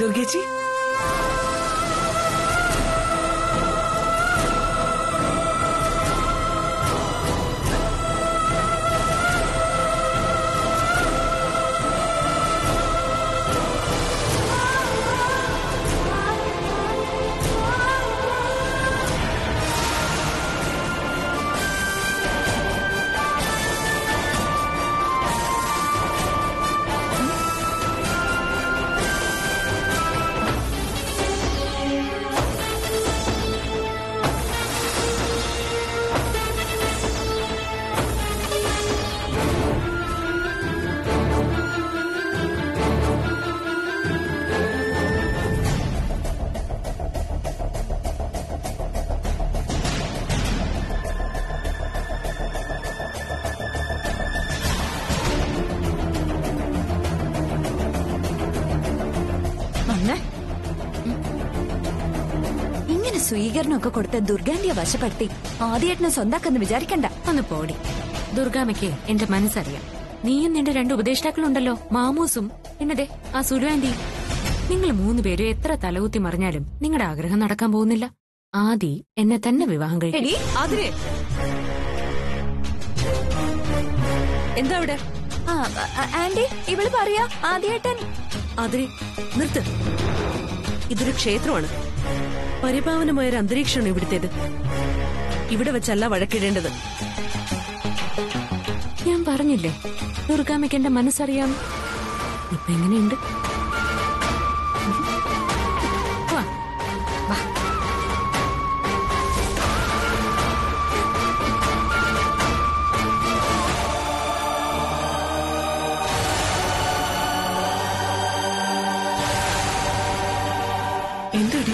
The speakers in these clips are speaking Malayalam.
ദുർഗേച്ചി, ഇങ്ങനെ സ്വീകരണമൊക്കെ കൊടുത്ത് ദുർഗാന്റിയെ വശപ്പെടുത്തി ആദ്യേട്ടനെ സ്വന്താക്കെന്ന് വിചാരിക്കണ്ട. ഒന്ന് പോടി. ദുർഗാമ്മയ്ക്ക് എന്റെ മനസ്സറിയാം. നീയും നിന്റെ 2 ഉപദേഷ്ടാക്കളുണ്ടല്ലോ, മാമൂസും പിന്നതെ ആ സുലുവാന്റി. നിങ്ങൾ 3 പേരും എത്ര തലകുത്തി മറിഞ്ഞാലും നിങ്ങളുടെ ആഗ്രഹം നടക്കാൻ പോകുന്നില്ല. ആദി എന്നെ തന്നെ വിവാഹം കഴിക്കും. എന്താ അവിടെ? ആന്റി, ഇവള് പറയാ ആദ്യേട്ടൻ. അതിന് നിർത്ത്. ഇതൊരു ക്ഷേത്രമാണ്. പരിപാവനമായൊരു അന്തരീക്ഷമാണ് ഇവിടുത്തേത്. ഇവിടെ വെച്ചല്ല വഴക്കിടേണ്ടത്. ഞാൻ പറഞ്ഞില്ലേ ദുർഗാമ്മയ്ക്ക് എന്റെ മനസ്സറിയാം. ഇപ്പൊ എങ്ങനെയുണ്ട്?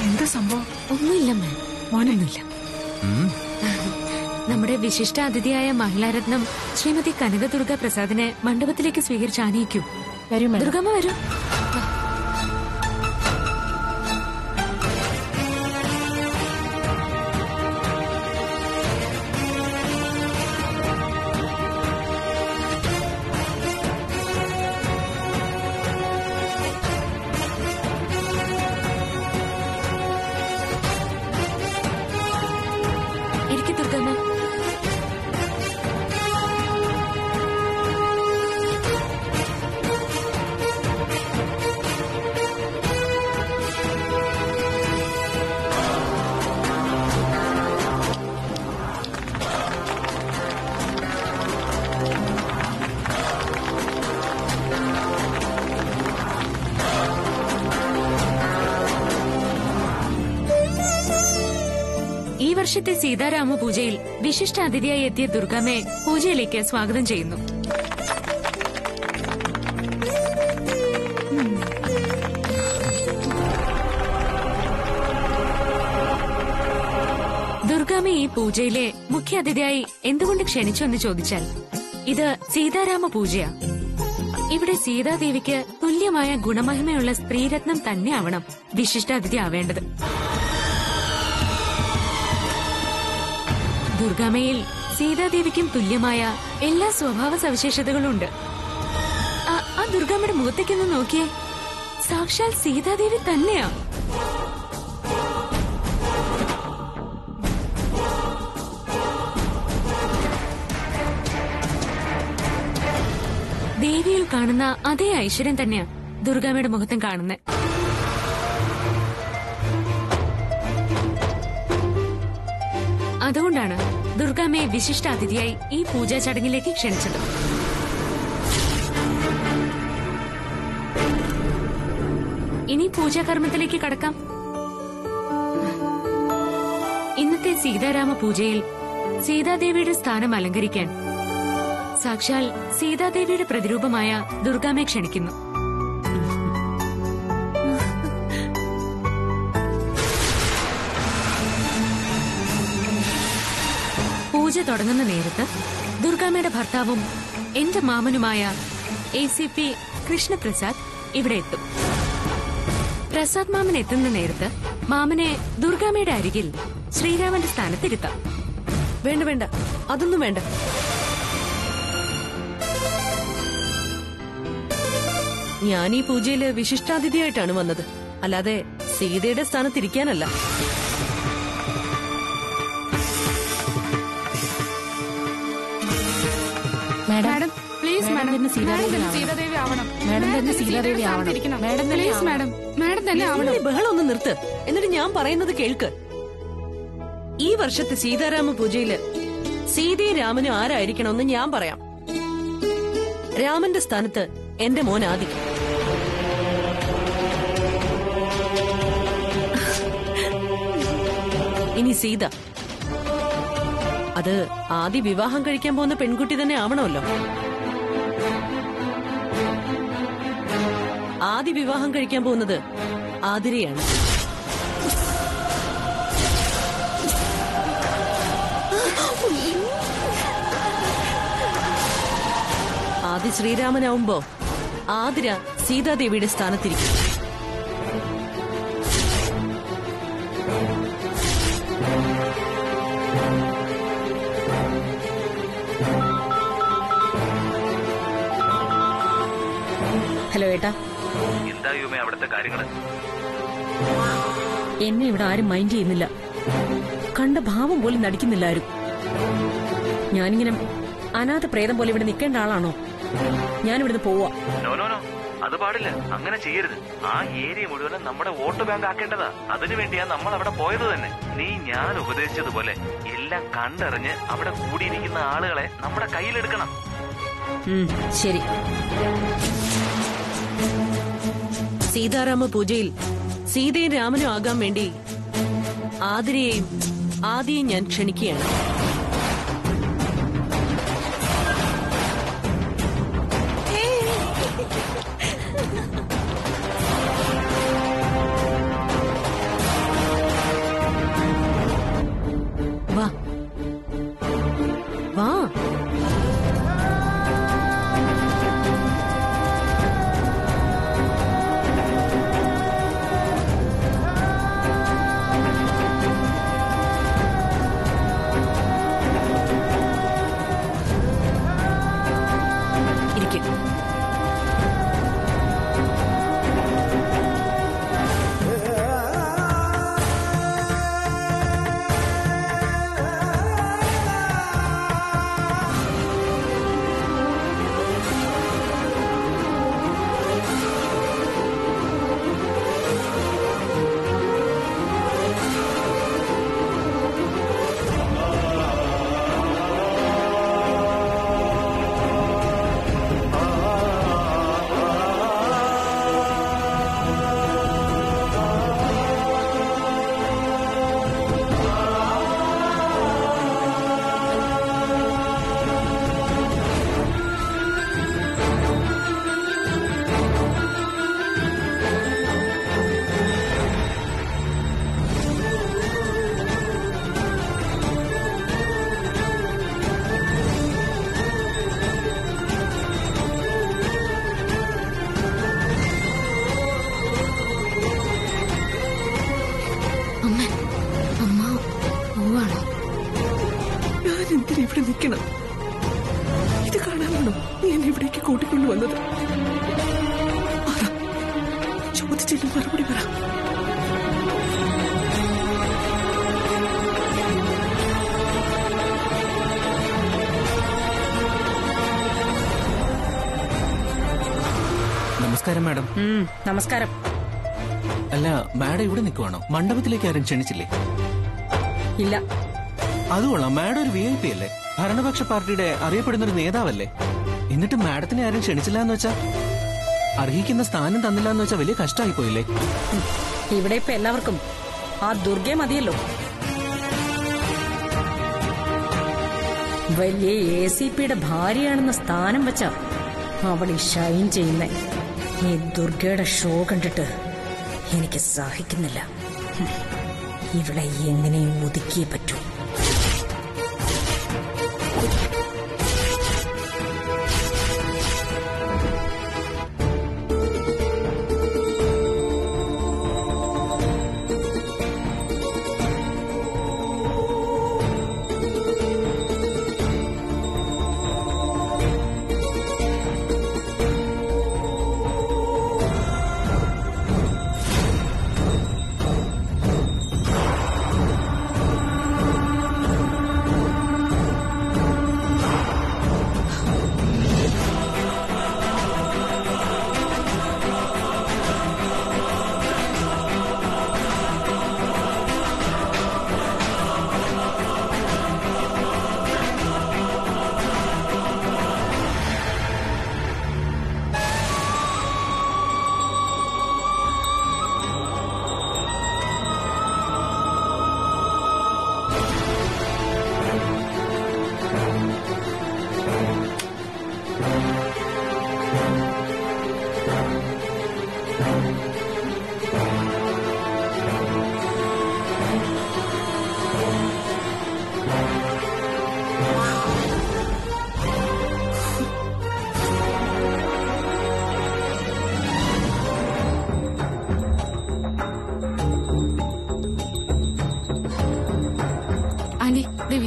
എന്താ സംഭവം? ഒന്നുമില്ലമ്മ, മോനൊന്നുമില്ല. നമ്മുടെ വിശിഷ്ട അതിഥിയായ മഹിളാരത്നം ശ്രീമതി കനകദുർഗ പ്രസാദിനെ മണ്ഡപത്തിലേക്ക് സ്വീകരിച്ച് ആനയിക്കൂ. ദുർഗമ്മ വരൂ. ദുർഗമ്മ, ഈ വർഷത്തെ സീതാരാമ പൂജയിൽ വിശിഷ്ട അതിഥിയായി എത്തിയ ദുർഗമ്മയെ പൂജയിലേക്ക് സ്വാഗതം ചെയ്യുന്നു. ദുർഗാമ്മയെ ഈ പൂജയിലെ മുഖ്യ അതിഥിയായി എന്തുകൊണ്ട് ക്ഷണിച്ചു എന്ന് ചോദിച്ചാൽ, ഇത് സീതാരാമ പൂജയാ. ഇവിടെ സീതാദേവിക്ക് തുല്യമായ ഗുണമഹിമയുള്ള സ്ത്രീരത്നം തന്നെയാവണം വിശിഷ്ട അതിഥി ആവേണ്ടത്. ദുർഗാമ്മയിൽ സീതാദേവിക്കും തുല്യമായ എല്ലാ സ്വഭാവ സവിശേഷതകളുണ്ട്. ആ ദുർഗാമ്മയുടെ മുഖത്തേക്കൊന്ന് നോക്കിയേ, സാക്ഷാൽ സീതാദേവി തന്നെയാ. ദേവിയിൽ കാണുന്ന അതേ ഐശ്വര്യം തന്നെയാ ദുർഗാമ്മയുടെ മുഖത്തും കാണുന്നത്. അതുകൊണ്ടാണ് ദുർഗാമ്മയെ വിശിഷ്ട അതിഥിയായി ഈ പൂജാ ചടങ്ങിലേക്ക് ക്ഷണിച്ചത്. ഇനി പൂജാകർമ്മത്തിലേക്ക് കടക്കാം. ഇന്നത്തെ സീതാരാമ പൂജയിൽ സീതാദേവിയുടെ സ്ഥാനം അലങ്കരിക്കാൻ സാക്ഷാൽ സീതാദേവിയുടെ പ്രതിരൂപമായ ദുർഗാമ്മയെ ക്ഷണിക്കുന്നു. പൂജ തുടങ്ങുന്ന നേരത്ത് ദുർഗാമ്മയുടെ ഭർത്താവും എന്റെ മാമനുമായ ACP കൃഷ്ണപ്രസാദ് ഇവിടെ എത്തും. പ്രസാദ് മാമൻ എത്തുന്ന നേരത്ത് മാമനെ ദുർഗാമ്മയുടെ അരികിൽ ശ്രീരാമന്റെ സ്ഥാനത്തിരുത്താം. വേണ്ട വേണ്ട, അതൊന്നും വേണ്ട. ഞാൻ ഈ പൂജയില് വിശിഷ്ടാതിഥിയായിട്ടാണ് വന്നത്. അല്ലാതെ സീതയുടെ സ്ഥാനത്തിരിക്കാനല്ല. മാഡം പ്ലീസ് മാഡം സീതാദേവി ആവണം. മാഡം തന്നെ സീതാദേവി ആവണം. മാഡം പ്ലീസ് മാഡം, മാഡം തന്നെ ആവണം. ബഹളം ഒന്ന് നിർത്ത്. എന്നിട്ട് ഞാൻ പറയുന്നത് കേൾക്ക്. ഈ വർഷത്തെ സീതാരാമ പൂജയില് സീതയും രാമനും ആരായിരിക്കണമെന്ന് ഞാൻ പറയാം. രാമന്റെ സ്ഥാനത്ത് എന്റെ മോൻ ആദി. ഇനി സീത, അത് ആദി വിവാഹം കഴിക്കാൻ പോകുന്ന പെൺകുട്ടി തന്നെ ആവണമല്ലോ. ആദി വിവാഹം കഴിക്കാൻ പോകുന്നത് ആതിരയാണ്. ആദി ശ്രീരാമനാവുമ്പോ ആതിര സീതാദേവിയുടെ സ്ഥാനത്തിരിക്കും. ഹലോ ഏട്ടാ, എന്താ യുമേ അവിടുത്തെ കാര്യങ്ങള്? എന്നെ ഇവിടെ ആരും മൈൻഡ് ചെയ്യുന്നില്ല. കണ്ട ഭാവം പോലും നടിക്കുന്നില്ല ആരും. ഞാനിങ്ങനെ അനാഥ പ്രേതം പോലെ ഇവിടെ നിൽക്കേണ്ട ആളാണോ? ഞാനിവിടുന്ന് പോവാ. നോ നോ നോ, അത് പാടില്ല. അങ്ങനെ ചെയ്യരുത്. ആ ഏരിയ മുഴുവനും നമ്മുടെ വോട്ട് ബാങ്ക് ആക്കേണ്ടതാ. അതിനു വേണ്ടിയാ നമ്മൾ അവിടെ പോയത് തന്നെ. നീ ഞാൻ ഉപദേശിച്ചതുപോലെ എല്ലാം കണ്ടറിഞ്ഞ് അവിടെ കൂടിയിരിക്കുന്ന ആളുകളെ നമ്മുടെ കയ്യിലെടുക്കണം. ശരി. സീതാരാമ പൂജയിൽ സീതയും രാമനും ആകാൻ വേണ്ടി ആതിരയെയും ആദിയെയും ഞാൻ ക്ഷണിക്കുകയാണ്. വാ വാ. ഇവിടെ നിൽക്കണം. ഇത് കാണാനാണോ നീ എന്നെ ഇവിടേക്ക് കൂട്ടിക്കൊണ്ടുവന്നത്? ചോദിച്ചില്ല, മറുപടി പറ. നമസ്കാരം മാഡം. നമസ്കാരം. അല്ല, മാഡം ഇവിടെ നിൽക്കുവാണോ? മണ്ഡപത്തിലേക്ക് ആരും ക്ഷണിച്ചില്ലേ? ഇല്ല. അതുകൊള്ളാം, മാഡം ഒരു VIP അല്ലേ? ഭരണപക്ഷ പാർട്ടിയുടെ അറിയപ്പെടുന്ന ഒരു നേതാവല്ലേ? എന്നിട്ട് മാഡത്തിനെ ആരും ക്ഷണിച്ചില്ല എന്ന് വെച്ചാ, അർഹിക്കുന്ന സ്ഥാനം തന്നില്ല എന്ന് വെച്ചാ വലിയ കഷ്ടമായി പോയില്ലേ? ഇവിടെ ഇപ്പൊ എല്ലാവർക്കും ആ ദുർഗയെ മതിയല്ലോ. വലിയ ACPയുടെ ഭാര്യയാണെന്ന സ്ഥാനം വെച്ച അവൾ ഈ ഷൈൻ ചെയ്യുന്ന ഈ ദുർഗയുടെ ഷോ കണ്ടിട്ട് എനിക്ക് സഹിക്കുന്നില്ല. ഇവളെ എങ്ങനെയും ഒതുക്കിയേ പറ്റൂ.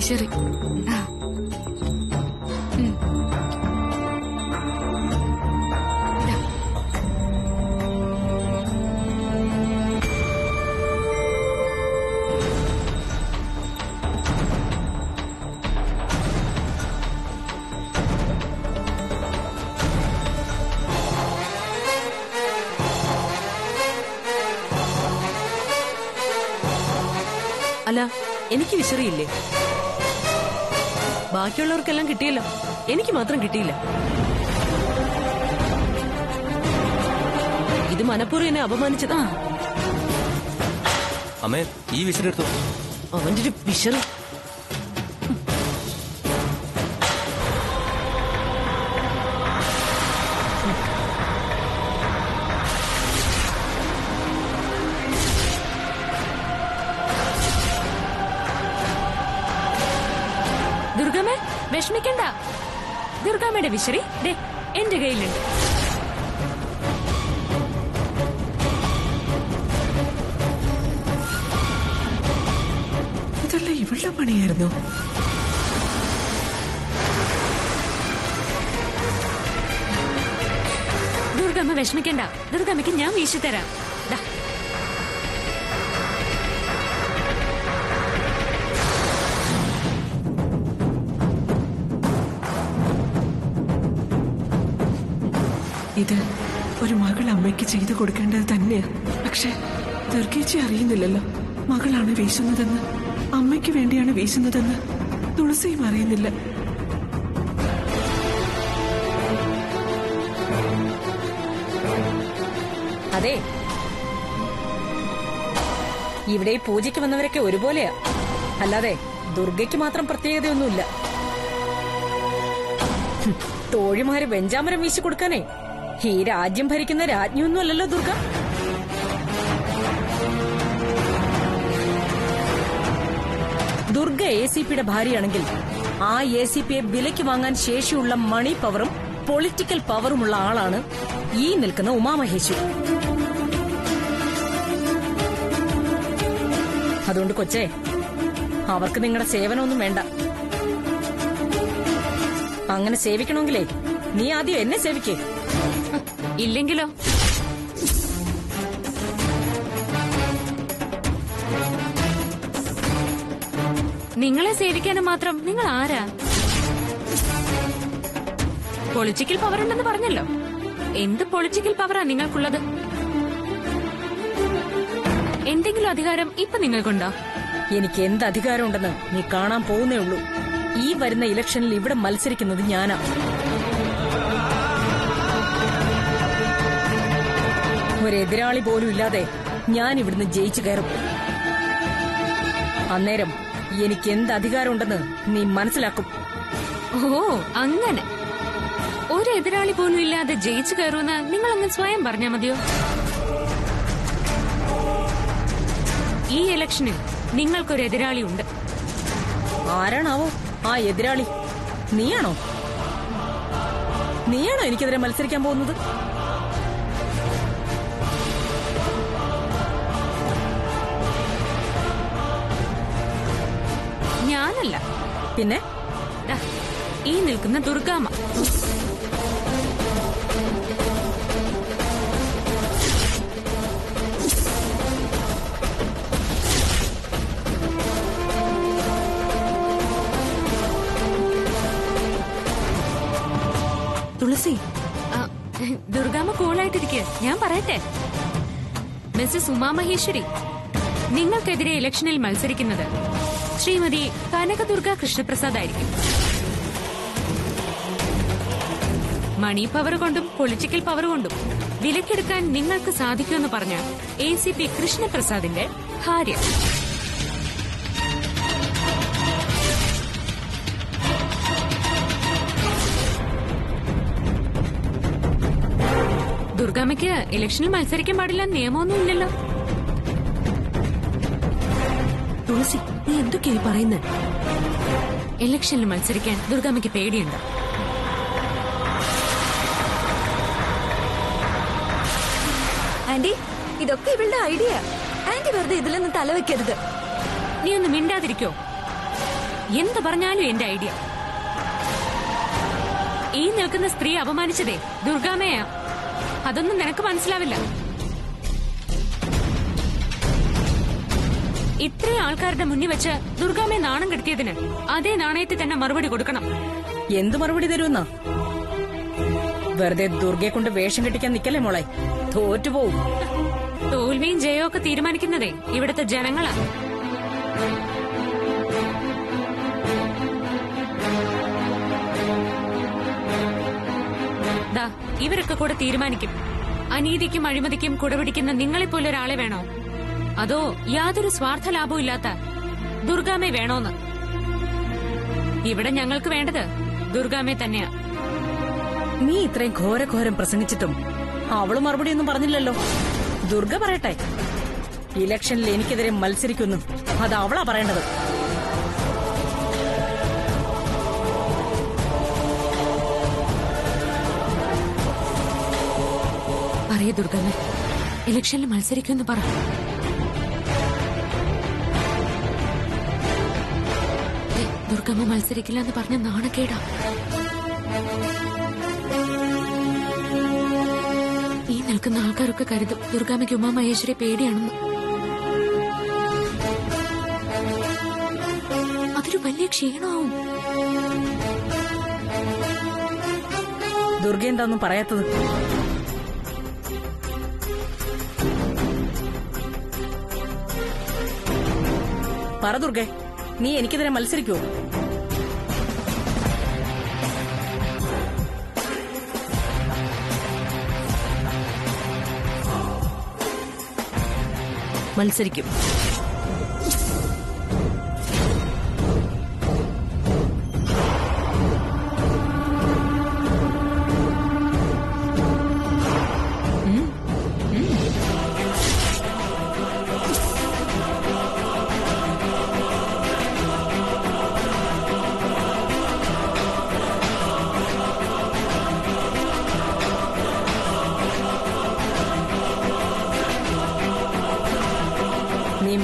വിശറി. അല്ല, എനിക്ക് വിശറിയില്ലേ? ബാക്കിയുള്ളവർക്കെല്ലാം കിട്ടിയല്ലോ, എനിക്ക് മാത്രം കിട്ടിയില്ല. ഇത് മനഃപൂർവ്വം എന്നെ അപമാനിച്ചതാ. അമ്മേ, ഈ വിശറെടുത്തു. അവന്റെ ഒരു വിശറ്. ദുർഗമ്മേ, വിഷമിക്കണ്ട. ദുർഗാമ്മയുടെ വിശറി ദേ എന്റെ കയ്യിലുണ്ട്. ഇതല്ല ഇവളുടെ പണിയായിരുന്നു. ദുർഗമ്മ വിഷമിക്കണ്ട. ദുർഗമ്മയ്ക്ക് ഞാൻ വീശിത്തരാം. ദാ. ഇത് ഒരു മകൾ അമ്മയ്ക്ക് ചെയ്തു കൊടുക്കേണ്ടത് തന്നെയാ. പക്ഷെ ദുർഗേച്ചി അറിയുന്നില്ലല്ലോ മകളാണ് വീശുന്നതെന്ന്, അമ്മയ്ക്ക് വേണ്ടിയാണ് വീശുന്നതെന്ന് തുളസിയും അറിയുന്നില്ല. അതെ, ഇവിടെ പൂജയ്ക്ക് വന്നവരൊക്കെ ഒരുപോലെയാ. അല്ലാതെ ദുർഗയ്ക്ക് മാത്രം പ്രത്യേകതയൊന്നുമില്ല. തോഴിമാര് വെഞ്ചാമരം വീശി കൊടുക്കാനേ ഈ രാജ്യം ഭരിക്കുന്ന രാജ്ഞിയൊന്നും അല്ലല്ലോ ദുർഗ. ദുർഗ ACPയുടെ ഭാര്യയാണെങ്കിൽ ആ ACPയെ വിലയ്ക്ക് വാങ്ങാൻ ശേഷിയുള്ള മണി പവറും പൊളിറ്റിക്കൽ പവറുമുള്ള ആളാണ് ഈ നിൽക്കുന്ന ഉമാമഹേശ്വരി. അതുകൊണ്ട് കൊച്ചേ, അവർക്ക് നിങ്ങളുടെ സേവനമൊന്നും വേണ്ട. അങ്ങനെ സേവിക്കണമെങ്കിലേ നീ ആദ്യം എന്നെ സേവിക്കേ. ഇല്ലെങ്കിലോ? നിങ്ങളെ സേവിക്കാനും മാത്രം നിങ്ങൾ ആരാ? പൊളിറ്റിക്കൽ പവർ ഉണ്ടെന്ന് പറഞ്ഞല്ലോ. എന്ത് പൊളിറ്റിക്കൽ പവറാ നിങ്ങൾക്കുള്ളത്? എന്തെങ്കിലും അധികാരം ഇപ്പൊ നിങ്ങൾക്കുണ്ടോ? എനിക്ക് എന്ത് അധികാരമുണ്ടെന്ന് നീ കാണാൻ പോകുന്നേ ഉള്ളൂ. ഈ വരുന്ന ഇലക്ഷനിൽ ഇവിടെ മത്സരിക്കുന്നത് ഞാനാ. ഒരെതിരാളി പോലും ഇല്ലാതെ ഞാൻ ഇവിടുന്ന് ജയിച്ചു കയറും. അന്നേരം എനിക്ക് എന്ത് അധികാരമുണ്ടെന്ന് നീ മനസ്സിലാക്കും. ഓ, അങ്ങനെ ഒരു എതിരാളി പോലും ഇല്ലാതെ ജയിച്ചു കയറുമെന്ന് നിങ്ങളങ്ങ് സ്വയം പറഞ്ഞാ മതിയോ? ഈ ഇലക്ഷനിൽ നിങ്ങൾക്കൊരു എതിരാളി ഉണ്ട്. ആരാണാവോ ആ എതിരാളി? നീയാണോ എനിക്കെതിരെ മത്സരിക്കാൻ പോകുന്നത്? ഞാനല്ല. പിന്നെ ദാ, ഈ നിൽക്കുന്ന ദുർഗാമ്മ. തുളസി, ദുർഗാമ്മ കൂളായിട്ടിരിക്കുക. ഞാൻ പറയട്ടെ, മിസ്സസ് ഉമാമഹേശ്വരി, നിങ്ങൾക്കെതിരെ ഇലക്ഷനിൽ മത്സരിക്കുന്നത് ശ്രീമതി കനകദുർഗ കൃഷ്ണപ്രസാദ് ആയിരിക്കും. മണി പവർ കൊണ്ടും പൊളിറ്റിക്കൽ പവർ കൊണ്ടും വിലക്കെടുക്കാൻ നിങ്ങൾക്ക് സാധിക്കുമെന്ന് പറഞ്ഞ ACP കൃഷ്ണപ്രസാദിന്റെ ഭാര്യ. ദുർഗാമ്മയ്ക്ക് ഇലക്ഷനിൽ മത്സരിക്കാൻ പാടില്ല നിയമമൊന്നുമില്ലല്ലോ. തുളസി, നീ എന്തൊക്കെയായി പറയുന്നത്? ഇലക്ഷനിൽ മത്സരിക്കാൻ ദുർഗാമ്മയ്ക്ക് പേടിയുണ്ട്. ആന്റി, ഇതൊക്കെ ഇവളുടെ ഐഡിയ. ആന്റി വെറുതെ ഇതിലൊന്നും തലവെക്കരുത്. നീ ഒന്ന് മിണ്ടാതിരിക്കോ? എന്ത് പറഞ്ഞാലും എന്റെ ഐഡിയ. ഈ നിൽക്കുന്ന സ്ത്രീ അപമാനിച്ചതേ ദുർഗാമ്മയാ. അതൊന്നും നിനക്ക് മനസ്സിലാവില്ല. ഇത്രയും ആൾക്കാരുടെ മുന്നിൽ വെച്ച് ദുർഗാമ്മയെ നാണം കെടുത്തിയതിന് അതേ നാണയത്തിൽ തന്നെ മറുപടി കൊടുക്കണം. എന്ത് മറുപടി തരുമെന്നാ? വെറുതെ ദുർഗയെ കൊണ്ട് വേഷം കെട്ടിക്കാൻ നിക്കല്ലേ മോളെ, തോറ്റുപോവും. തോൽവിയും ജയവും ഒക്കെ തീരുമാനിക്കുന്നതേ ഇവിടുത്തെ ജനങ്ങളാ. ദാ ഇവരൊക്കെ കൂടെ തീരുമാനിക്കും. അനീതിക്കും അഴിമതിക്കും കുടപിടിക്കുന്ന നിങ്ങളെപ്പോലെ ഒരാളെ വേണോ, അതോ യാതൊരു സ്വാർത്ഥ ലാഭവും ഇല്ലാത്ത ദുർഗാമ്മയെ വേണോന്ന്? ഇവിടെ ഞങ്ങൾക്ക് വേണ്ടത് ദുർഗാമ്മയെ തന്നെയാ. നീ ഇത്രയും ഘോരഘോരം പ്രസംഗിച്ചിട്ടും അവള് മറുപടിയൊന്നും പറഞ്ഞില്ലല്ലോ. ദുർഗ പറയട്ടെ, ഇലക്ഷനിൽ എനിക്കെതിരെ മത്സരിക്കുന്നു, അത് അവളാ പറയേണ്ടത്. പറയൂ ദുർഗമ്മ, ഇലക്ഷനിൽ മത്സരിക്കുമെന്ന് പറ. ദുർഗമ്മ മത്സരിക്കില്ല എന്ന് പറഞ്ഞ നാണക്കേടാ. ഈ നിൽക്കുന്ന ആൾക്കാരൊക്കെ കരുതും ദുർഗാമ്മയ്ക്ക് ഉമാ മഹേശ്വരി പേടിയാണെന്ന്. അതൊരു വലിയ ക്ഷീണമാവും. ദുർഗ എന്താന്നും പറയാത്തത്? പറ ദുർഗേ, നീ എനിക്കെതിരെ മത്സരിക്കുവോ? മത്സരിക്കും.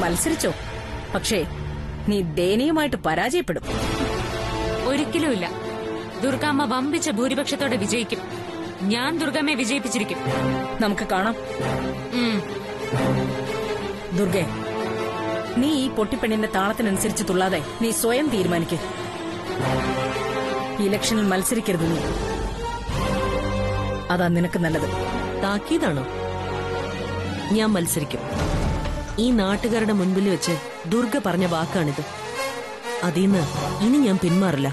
മത്സരിച്ചോ, പക്ഷേ നീ ദയനീയമായിട്ട് പരാജയപ്പെടും. ഒരിക്കലുമില്ല. ദുർഗാമ്മ വമ്പിച്ച ഭൂരിപക്ഷത്തോടെ വിജയിക്കും. ഞാൻ ദുർഗമ്മയെ വിജയിപ്പിച്ചിരിക്കും. നമുക്ക് കാണാം. ദുർഗേ, നീ ഈ പൊട്ടിപ്പെണ്ണിന്റെ താളത്തിനനുസരിച്ച് തുള്ളാതെ നീ സ്വയം തീരുമാനിക്ക്. ഇലക്ഷനിൽ മത്സരിക്കരുത് നീ. അതാ നിനക്ക് നല്ലത്. താക്കീതാണോ? ഞാൻ മത്സരിക്കും. ഈ നാട്ടുകാരുടെ മുൻപിൽ വെച്ച് ദുർഗ പറഞ്ഞ വാക്കാണിത്. അതിന്ന് ഇനി ഞാൻ പിന്മാറില്ല.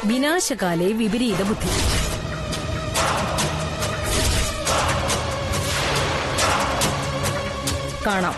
വിനാശകാലേ വിപരീത ബുദ്ധി. കാണാം.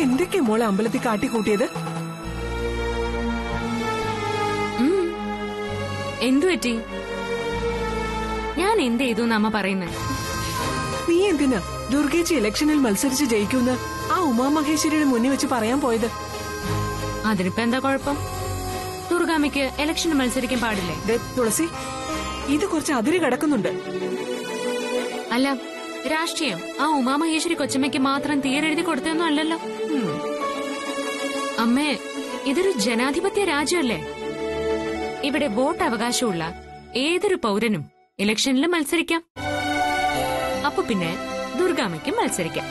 എന്തൊക്കെ മോളെ അമ്പലത്തിൽ കാട്ടിക്കൂട്ടിയത്? എന്തു പറ്റി? ഞാൻ എന്ത് ചെയ്തു അമ്മ പറയുന്നേ? നീ എന്തിനാ ദുർഗേച്ചി ഇലക്ഷനിൽ മത്സരിച്ച് ജയിക്കുന്ന ആ ഉമാമഹേശ്വരിയുടെ മുന്നിൽ വെച്ച് പറയാൻ പോയത്? അതിനിപ്പോ എന്താ കുഴപ്പം? ദുർഗാമ്മയ്ക്ക് ഇലക്ഷന് മത്സരിക്കാൻ പാടില്ലേ? തുളസി, ഇത് കുറച്ച് അതിര് കിടക്കുന്നുണ്ട്. അല്ല, രാഷ്ട്രീയം ആ ഉമാമഹേശ്വരി കൊച്ചമ്മയ്ക്ക് മാത്രം തീരെഴുതി കൊടുത്തൊന്നും അല്ലല്ലോ. അമ്മേ, ഇതൊരു ജനാധിപത്യ രാജ്യമല്ലേ? ഇവിടെ വോട്ട് അവകാശമുള്ള ഏതൊരു പൗരനും ഇലക്ഷനിൽ മത്സരിക്കാം. അപ്പൊ പിന്നെ ദുർഗാമ്മയ്ക്കും മത്സരിക്കാം.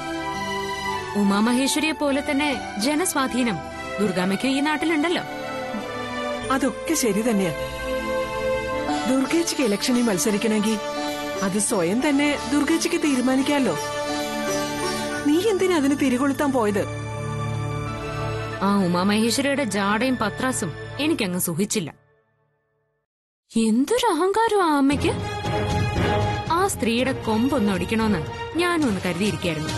ഉമാമഹേശ്വരിയെ പോലെ തന്നെ ജനസ്വാധീനം ദുർഗാമ്മയ്ക്കും ഈ നാട്ടിലുണ്ടല്ലോ. അതൊക്കെ ശരി തന്നെയാ. ദുർഗേച്ചിക്ക് ഇലക്ഷനിൽ മത്സരിക്കണമെങ്കിൽ അത് സ്വയം തന്നെ ദുർഗേച്ചിക്ക് തീരുമാനിക്കാമല്ലോ. നീ എന്തിനാ അതിന് തിരികൊളുത്താൻ പോയത്? ആ ഉമാമഹേശ്വരിയുടെ ജാടയും പത്രാസും എനിക്കങ്ങ് സുഖിച്ചില്ല. എന്തൊരു അഹങ്കാരം ആ അമ്മയ്ക്ക്. ആ സ്ത്രീയുടെ കൊമ്പൊന്ന് ഒടിക്കണോന്ന് ഞാനും ഒന്ന് കരുതിയിരിക്കായിരുന്നു.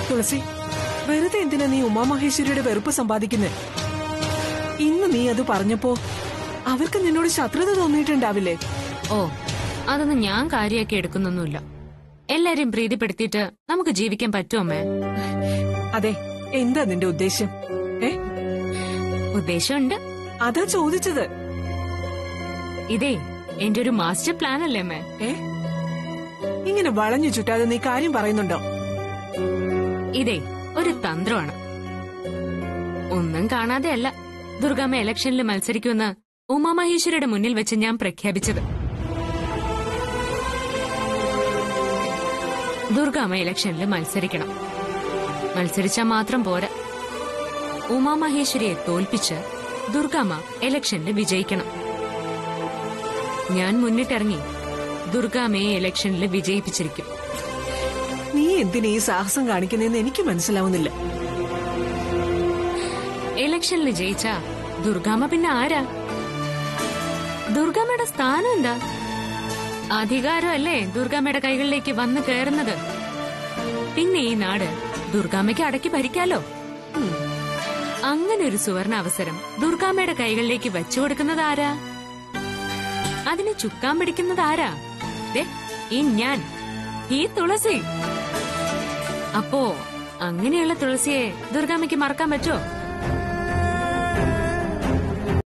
തുളസി, വെറുതെ എന്തിനാ നീ ഉമാമഹേശ്വരിയുടെ വെറുപ്പ് സമ്പാദിക്കുന്നേ? ഇന്ന് നീ അത് പറഞ്ഞപ്പോ അവർക്ക് നിന്നോട് ശത്രുത തോന്നിയിട്ടുണ്ടാവില്ലേ? ഓ, അതൊന്നും ഞാൻ കാര്യമാക്കി എടുക്കുന്നൊന്നുമില്ല. എല്ലാരെയും പ്രീതിപ്പെടുത്തിയിട്ട് നമുക്ക് ജീവിക്കാൻ പറ്റുമോ അമ്മേ? അതെ, എന്താ നിന്റെ ഉദ്ദേശം? ഉദ്ദേശമുണ്ട്. അതാ ചോദിച്ചത്. ഇതേ എന്റെ ഒരു മാസ്റ്റർ പ്ലാൻ അല്ലേ അമ്മേ? ഇങ്ങനെ വളഞ്ഞു ചുറ്റാതെ നീ കാര്യം പറയുന്നുണ്ടോ? ഇതേ ഒരു തന്ത്രമാണ്. ഒന്നും കാണാതെ അല്ല ദുർഗാമ്മ ഇലക്ഷനിൽ മത്സരിക്കുമെന്ന് ഉമാമഹേശ്വരിയുടെ മുന്നിൽ വെച്ച് ഞാൻ പ്രഖ്യാപിച്ചത്. ദുർഗാമ്മ ഇലക്ഷനിൽ മത്സരിക്കണം. മത്സരിച്ചാൽ മാത്രം പോരാ, ഉമാമഹേശ്വരിയെ തോൽപ്പിച്ച് ദുർഗാമ്മ ഇലക്ഷനിൽ വിജയിക്കണം. ഞാൻ മുന്നിട്ടിറങ്ങി ദുർഗാമ്മയെ ഇലക്ഷനിൽ വിജയിപ്പിച്ചിരിക്കും. നീ എന്തിനാ ഈ സാഹസം കാണിക്കുന്നതെന്ന് എനിക്ക് മനസ്സിലാവുന്നില്ല. ഇലക്ഷനിൽ ജയിച്ച ദുർഗാമ്മ പിന്നെ ആരാ? ദുർഗാമ്മയുടെ സ്ഥാനം എന്താ? അധികാരമല്ലേ ദുർഗാമ്മയുടെ കൈകളിലേക്ക് വന്നു കയറുന്നത്. പിന്നെ ഈ നാട് ദുർഗാമ്മയ്ക്ക് അടക്കി ഭരിക്കാലോ. അങ്ങനെ ഒരു സുവർണ അവസരം ദുർഗാമ്മയുടെ കൈകളിലേക്ക് വെച്ചു കൊടുക്കുന്നത് ആരാ? അതിന് ചുക്കാൻ പിടിക്കുന്നത് ആരാ? ഈ ഞാൻ, ഈ തുളസി. അപ്പോ അങ്ങനെയുള്ള തുളസിയെ ദുർഗാമ്മയ്ക്ക് മറക്കാൻ പറ്റുമോ?